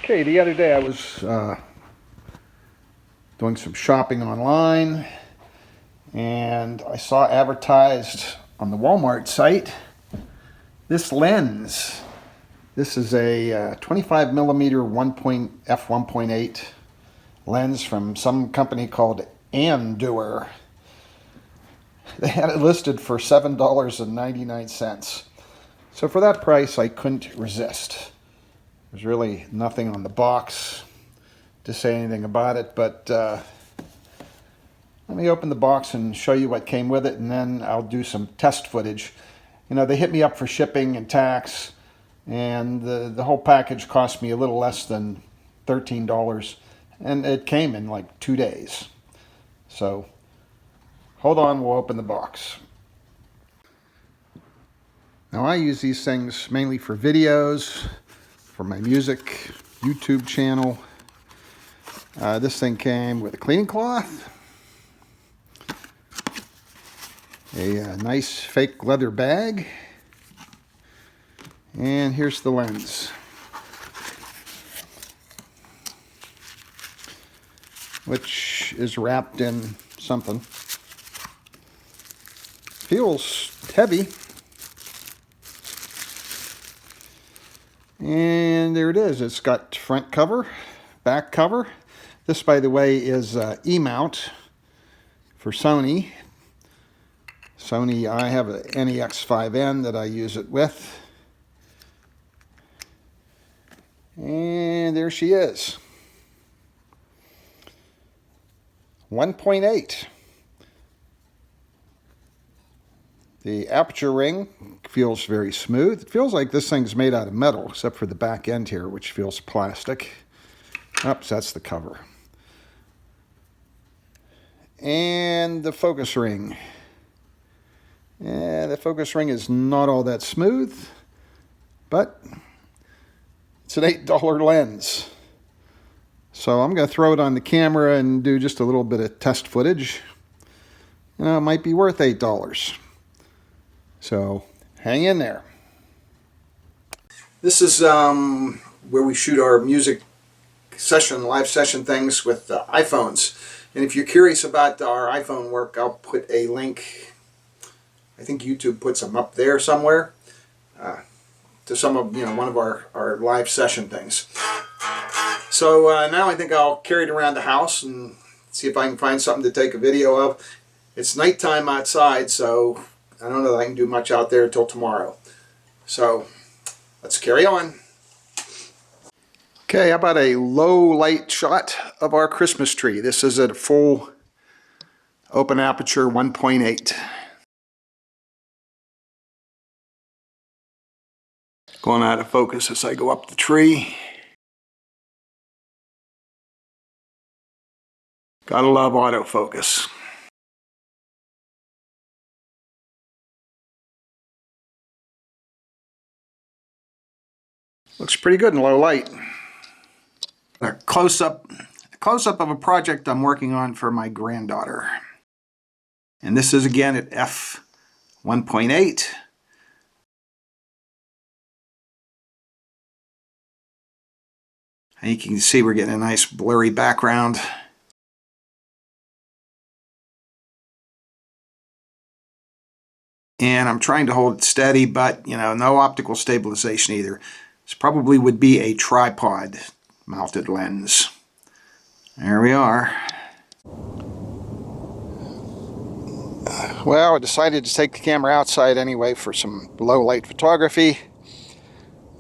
Okay, the other day I was doing some shopping online and I saw advertised on the Walmart site this lens. This is a 25 millimeter f1.8 lens from some company called Andoer. They had it listed for $7.99. So for that price, I couldn't resist. There's really nothing on the box to say anything about it, but let me open the box and show you what came with it, and then I'll do some test footage. You know, they hit me up for shipping and tax, and the whole package cost me a little less than $13, and it came in like 2 days. So hold on, we'll open the box. Now I use these things mainly for videos, for my music, YouTube channel. This thing came with a cleaning cloth, a nice fake leather bag, and here's the lens. Which is wrapped in something. Feels heavy. And there it is. It's got front cover, back cover. This, by the way, is E-mount for Sony. I have an NEX5N that I use it with. And there she is. 1.8. The aperture ring feels very smooth. It feels like this thing's made out of metal, except for the back end here, which feels plastic. Oops, that's the cover. And the focus ring. Yeah, the focus ring is not all that smooth, but it's an $8 lens. So I'm going to throw it on the camera and do just a little bit of test footage. You know, it might be worth $8. So hang in there. This is where we shoot our music session, live session things with iPhones. And if you're curious about our iPhone work, I'll put a link. I think YouTube puts them up there somewhere to some of one of our live session things. So now I think I'll carry it around the house and see if I can find something to take a video of. It's nighttime outside, so I don't know that I can do much out there until tomorrow. So let's carry on. Okay, how about a low light shot of our Christmas tree? This is at a full open aperture 1.8. Going out of focus as I go up the tree. Gotta love autofocus. Looks pretty good in low light. A close-up of a project I'm working on for my granddaughter. And this is again at f1.8. And you can see we're getting a nice blurry background. And I'm trying to hold it steady, but no optical stabilization either. This probably would be a tripod mounted lens. There we are. Well, I decided to take the camera outside anyway for some low light photography.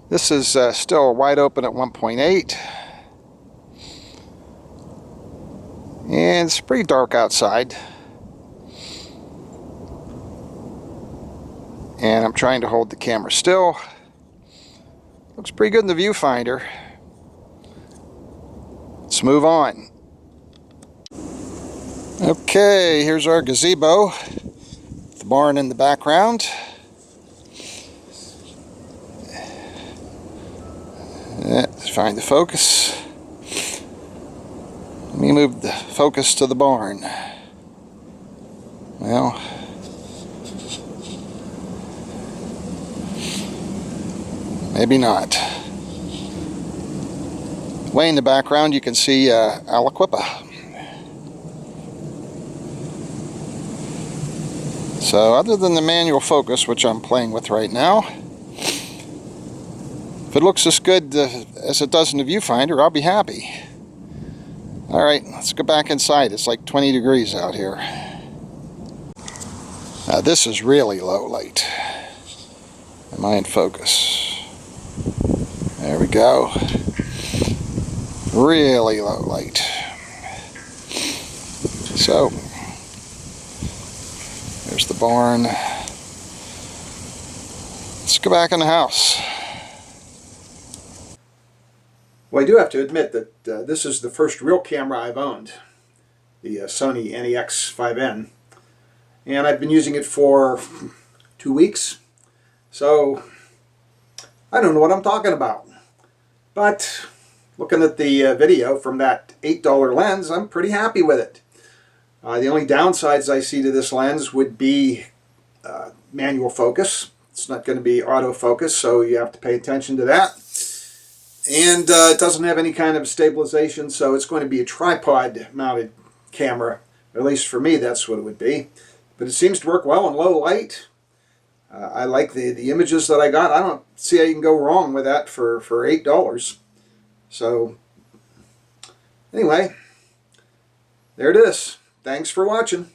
This is still wide open at 1.8. And it's pretty dark outside. And I'm trying to hold the camera still. Looks pretty good in the viewfinder. Let's move on. Okay, here's our gazebo. The barn in the background. Let's find the focus. Let me move the focus to the barn. Well, maybe not. Way in the background you can see Aliquippa. So other than the manual focus, which I'm playing with right now, if it looks as good as it does in the viewfinder, I'll be happy. Alright, let's go back inside. It's like 20 degrees out here. Now this is really low light. Am I in focus? There we go. Really low light. So, there's the barn. Let's go back in the house. Well, I do have to admit that this is the first real camera I've owned. The Sony NEX-5N. And I've been using it for 2 weeks. So, I don't know what I'm talking about. But, looking at the video from that $8 lens, I'm pretty happy with it. The only downsides I see to this lens would be manual focus. It's not going to be autofocus, so you have to pay attention to that. And it doesn't have any kind of stabilization, so it's going to be a tripod-mounted camera. At least for me, that's what it would be. But it seems to work well in low light. I like the images that I got. I don't see how you can go wrong with that for $8. So, anyway, there it is. Thanks for watching.